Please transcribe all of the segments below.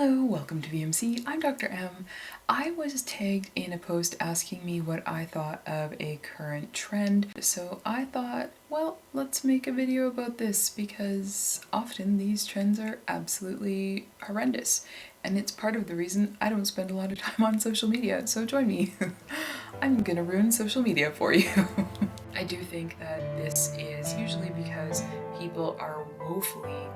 Hello, welcome to VMC. I'm Dr. M. I was tagged in a post asking me what I thought of a current trend, so I thought, well, let's make a video about this because often these trends are absolutely horrendous, and it's part of the reason I don't spend a lot of time on social media, so join me. I'm gonna ruin social media for you. I do think that this is usually because people are woefully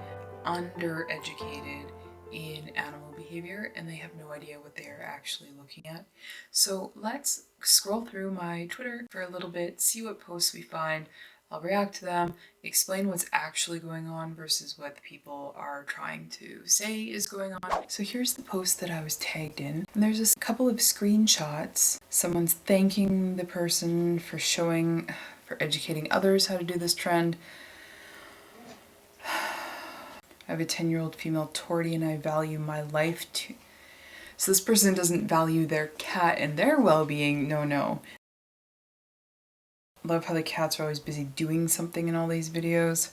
undereducated in animal behavior and they have no idea what they are actually looking at. So let's scroll through my Twitter for a little bit, see what posts we find. I'll react to them, explain what's actually going on versus what the people are trying to say is going on. So here's the post that I was tagged in. And there's a couple of screenshots. Someone's thanking the person for educating others how to do this trend. I have a 10-year-old female tortie and I value my life too. So this person doesn't value their cat and their well-being. No. Love how the cats are always busy doing something in all these videos.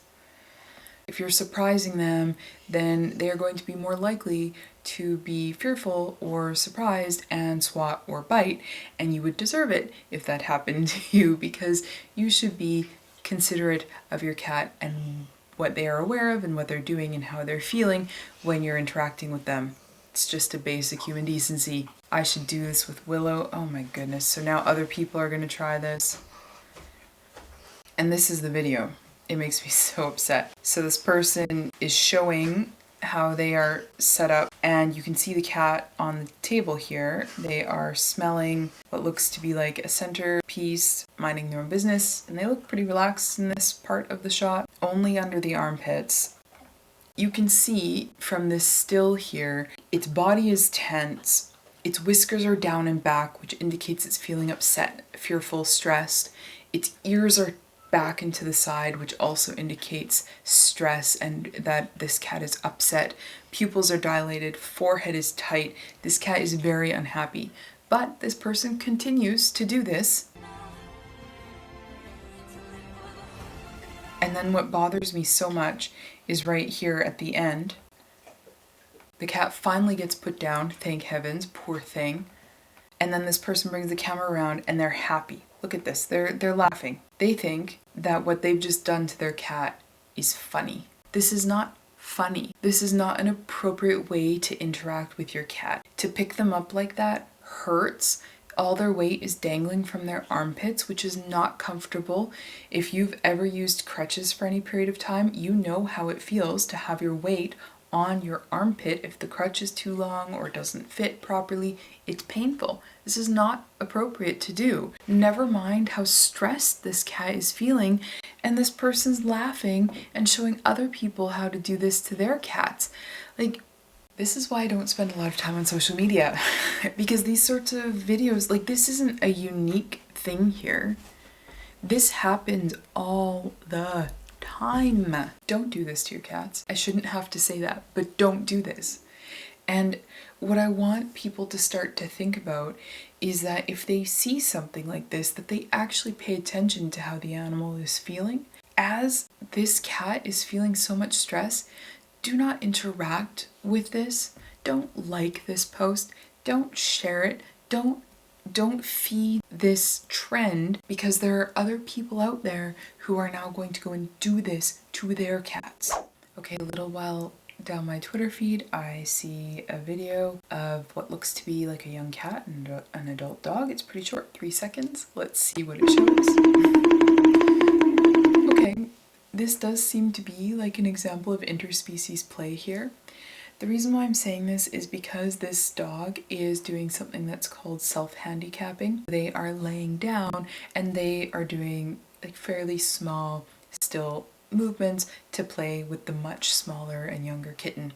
If you're surprising them, then they are going to be more likely to be fearful or surprised and swat or bite, and you would deserve it if that happened to you, because you should be considerate of your cat and what they are aware of and what they're doing and how they're feeling when you're interacting with them. It's just a basic human decency. I should do this with Willow. Oh my goodness. So now other people are going to try this. And this is the video. It makes me so upset. So this person is showing how they are set up, and you can see the cat on the table here. They are smelling what looks to be like a centerpiece, minding their own business, and they look pretty relaxed in this part of the shot, only under the armpits. You can see from this still here, its body is tense, its whiskers are down and back, which indicates it's feeling upset, fearful, stressed. Its ears are back and to the side, which also indicates stress and that this cat is upset. Pupils are dilated, forehead is tight. This cat is very unhappy. But this person continues to do this. And then what bothers me so much is right here at the end. The cat finally gets put down, thank heavens, poor thing. And then this person brings the camera around and they're happy. Look at this, they're laughing. They think that what they've just done to their cat is funny. This is not funny. This is not an appropriate way to interact with your cat. To pick them up like that hurts. All their weight is dangling from their armpits, which is not comfortable. If you've ever used crutches for any period of time, you know how it feels to have your weight on your armpit. If the crutch is too long or doesn't fit properly, it's painful. This is not appropriate to do. Never mind how stressed this cat is feeling, and this person's laughing and showing other people how to do this to their cats. Like, this is why I don't spend a lot of time on social media, because these sorts of videos, like, this isn't a unique thing here. This happens all the time. Don't do this to your cats. I shouldn't have to say that, but don't do this. And what I want people to start to think about is that if they see something like this, that they actually pay attention to how the animal is feeling. As this cat is feeling so much stress, do not interact with this. Don't like this post. Don't share it. Don't feed this trend, because there are other people out there who are now going to go and do this to their cats. Okay, a little while down my Twitter feed, I see a video of what looks to be like a young cat and an adult dog. It's pretty short, 3 seconds. Let's see what it shows. Okay, this does seem to be like an example of interspecies play here. The reason why I'm saying this is because this dog is doing something that's called self-handicapping. They are laying down and they are doing like fairly small, still movements to play with the much smaller and younger kitten.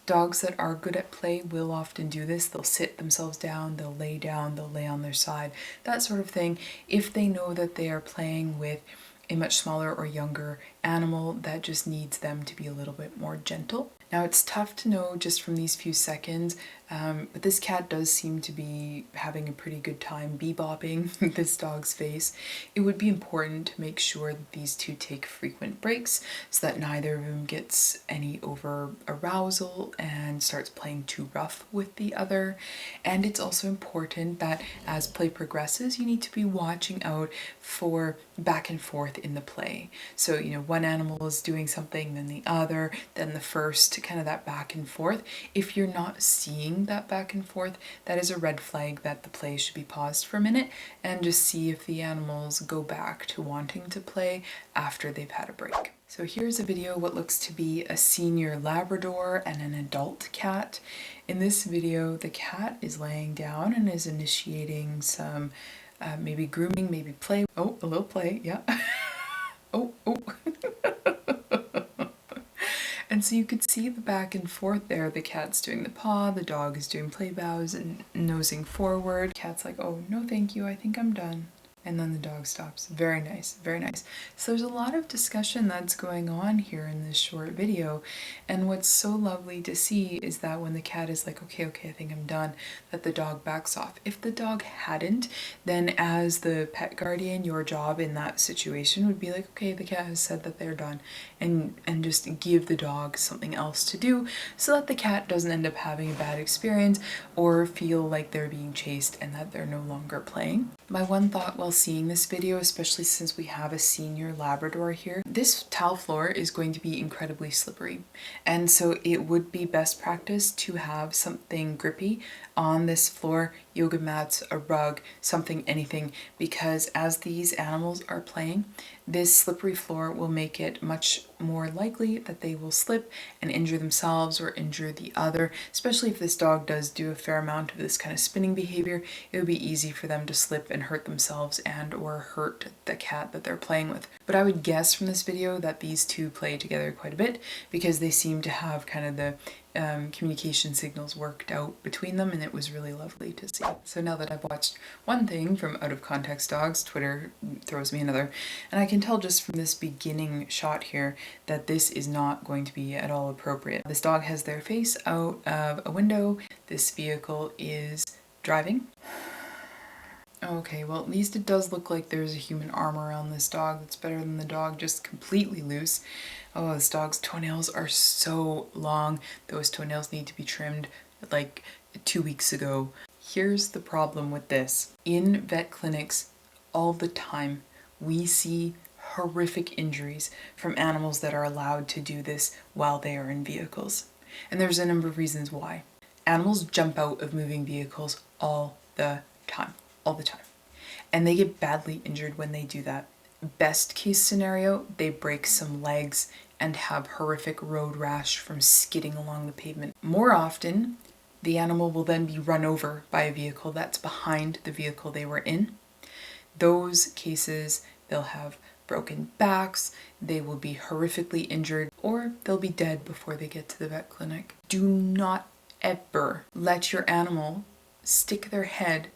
Dogs that are good at play will often do this. They'll sit themselves down, they'll lay on their side, that sort of thing, if they know that they are playing with a much smaller or younger animal that just needs them to be a little bit more gentle. Now it's tough to know just from these few seconds, but this cat does seem to be having a pretty good time bebopping this dog's face. It would be important to make sure that these two take frequent breaks so that neither of them gets any over arousal and starts playing too rough with the other. And it's also important that as play progresses, you need to be watching out for back and forth in the play. So, you know, one animal is doing something, then the other, then the first, kind of that back and forth. If you're not seeing that back and forth, that is a red flag that the play should be paused for a minute and just see if the animals go back to wanting to play after they've had a break. So here's a video what looks to be a senior Labrador and an adult cat. In this video, the cat is laying down and is initiating some maybe grooming, maybe play. Oh, a little play, yeah. Oh. And so you could see the back and forth there. The cat's doing the paw, the dog is doing play bows and nosing forward. Cat's like, oh, no thank you, I think I'm done. And then the dog stops. Very nice, very nice. So there's a lot of discussion that's going on here in this short video. And what's so lovely to see is that when the cat is like, okay, I think I'm done, that the dog backs off. If the dog hadn't, then as the pet guardian, your job in that situation would be like, okay, the cat has said that they're done, and just give the dog something else to do so that the cat doesn't end up having a bad experience or feel like they're being chased and that they're no longer playing. My one thought while seeing this video, especially since we have a senior Labrador here, this tile floor is going to be incredibly slippery. And so it would be best practice to have something grippy on this floor, yoga mats, a rug, something, anything, because as these animals are playing, this slippery floor will make it much more likely that they will slip and injure themselves or injure the other, especially if this dog does do a fair amount of this kind of spinning behavior. It would be easy for them to slip and hurt themselves and or hurt the cat that they're playing with. But I would guess from this video that these two play together quite a bit because they seem to have kind of the communication signals worked out between them, and it was really lovely to see. So now that I've watched one thing from Out of Context Dogs, Twitter throws me another, and I can tell just from this beginning shot here that this is not going to be at all appropriate. This dog has their face out of a window. This vehicle is driving. Okay, well, at least it does look like there's a human arm around this dog. That's better than the dog just completely loose. Oh, this dog's toenails are so long. Those toenails need to be trimmed like 2 weeks ago. Here's the problem with this. In vet clinics, all the time, we see horrific injuries from animals that are allowed to do this while they are in vehicles. And there's a number of reasons why. Animals jump out of moving vehicles all the time. All the time. And they get badly injured when they do that. Best case scenario, they break some legs and have horrific road rash from skidding along the pavement. More often, the animal will then be run over by a vehicle that's behind the vehicle they were in. Those cases, they'll have broken backs, they will be horrifically injured, or they'll be dead before they get to the vet clinic. Do not ever let your animal stick their head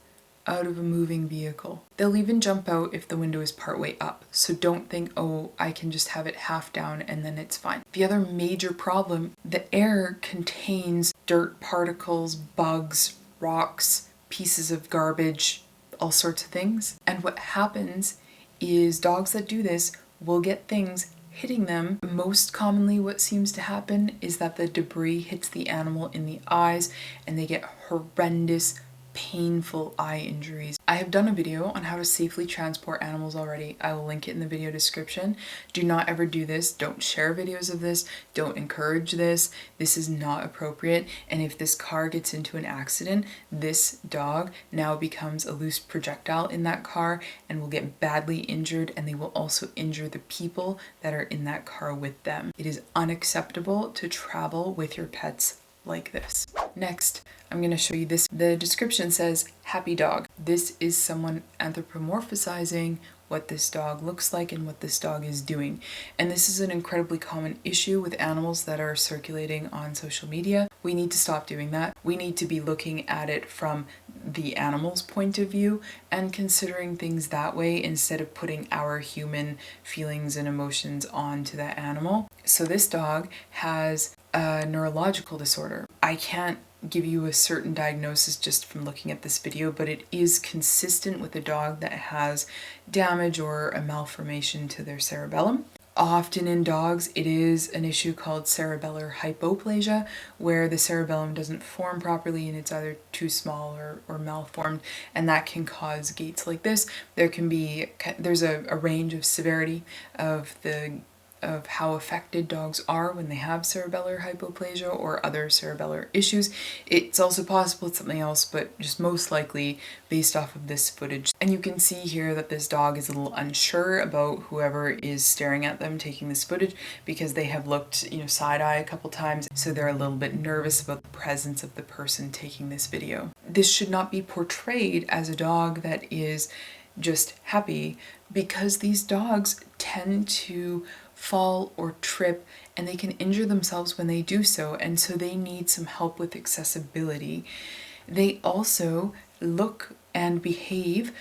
out of a moving vehicle. They'll even jump out if the window is partway up, so don't think, oh, I can just have it half down and then it's fine. The other major problem, the air contains dirt particles, bugs, rocks, pieces of garbage, all sorts of things. And what happens is dogs that do this will get things hitting them. Most commonly what seems to happen is that the debris hits the animal in the eyes and they get horrendous painful eye injuries. I have done a video on how to safely transport animals already. I will link it in the video description. Do not ever do this. Don't share videos of this. Don't encourage this. This is not appropriate. And if this car gets into an accident, this dog now becomes a loose projectile in that car and will get badly injured, and they will also injure the people that are in that car with them. It is unacceptable to travel with your pets like this. Next, I'm going to show you this. The description says happy dog. This is someone anthropomorphizing what this dog looks like and what this dog is doing. And this is an incredibly common issue with animals that are circulating on social media. We need to stop doing that. We need to be looking at it from the animal's point of view and considering things that way instead of putting our human feelings and emotions onto that animal. So this dog has a neurological disorder. I can't give you a certain diagnosis just from looking at this video, but it is consistent with a dog that has damage or a malformation to their cerebellum. Often in dogs, it is an issue called cerebellar hypoplasia, where the cerebellum doesn't form properly and it's either too small or malformed, and that can cause gaits like this. There's a range of severity of how affected dogs are when they have cerebellar hypoplasia or other cerebellar issues. It's also possible it's something else, but just most likely based off of this footage. And you can see here that this dog is a little unsure about whoever is staring at them taking this footage, because they have looked, side-eye a couple times, so they're a little bit nervous about the presence of the person taking this video. This should not be portrayed as a dog that is just happy, because these dogs tend to fall or trip and they can injure themselves when they do so, and so they need some help with accessibility. They also look and behave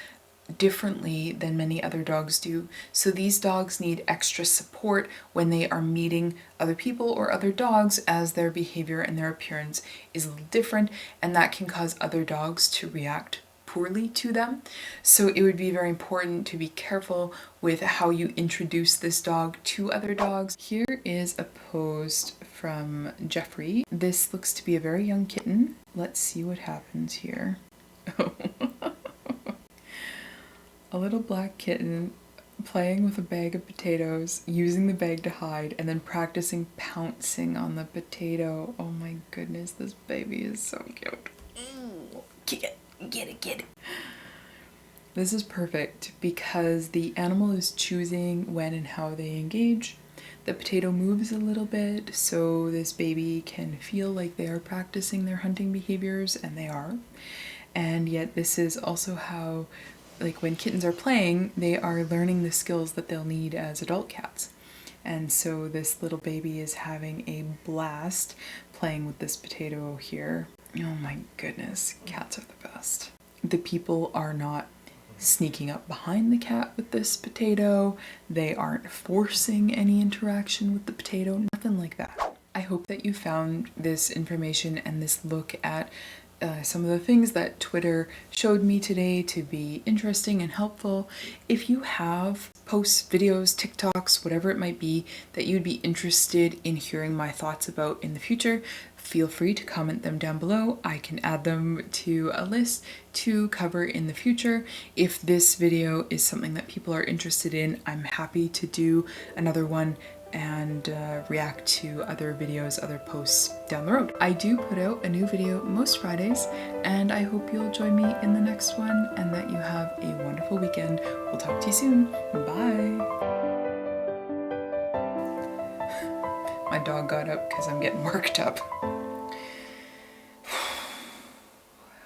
differently than many other dogs do, so these dogs need extra support when they are meeting other people or other dogs, as their behavior and their appearance is a little different, and that can cause other dogs to react poorly to them. So it would be very important to be careful with how you introduce this dog to other dogs. Here is a post from Jeffrey. This looks to be a very young kitten. Let's see what happens here. A little black kitten playing with a bag of potatoes, using the bag to hide, and then practicing pouncing on the potato. Oh my goodness, this baby is so cute. Get it. This is perfect because the animal is choosing when and how they engage. The potato moves a little bit, so this baby can feel like they are practicing their hunting behaviors, and they are. And yet this is also how, like, when kittens are playing, they are learning the skills that they'll need as adult cats. And so this little baby is having a blast playing with this potato here. Oh my goodness, cats are the best. The people are not sneaking up behind the cat with this potato. They aren't forcing any interaction with the potato, nothing like that. I hope that you found this information and this look at some of the things that Twitter showed me today to be interesting and helpful. If you have posts, videos, TikToks, whatever it might be that you'd be interested in hearing my thoughts about in the future, feel free to comment them down below. I can add them to a list to cover in the future. If this video is something that people are interested in, I'm happy to do another one and react to other videos, other posts down the road. I do put out a new video most Fridays, and I hope you'll join me in the next one and that you have a wonderful weekend. We'll talk to you soon. Bye. My dog got up because I'm getting worked up.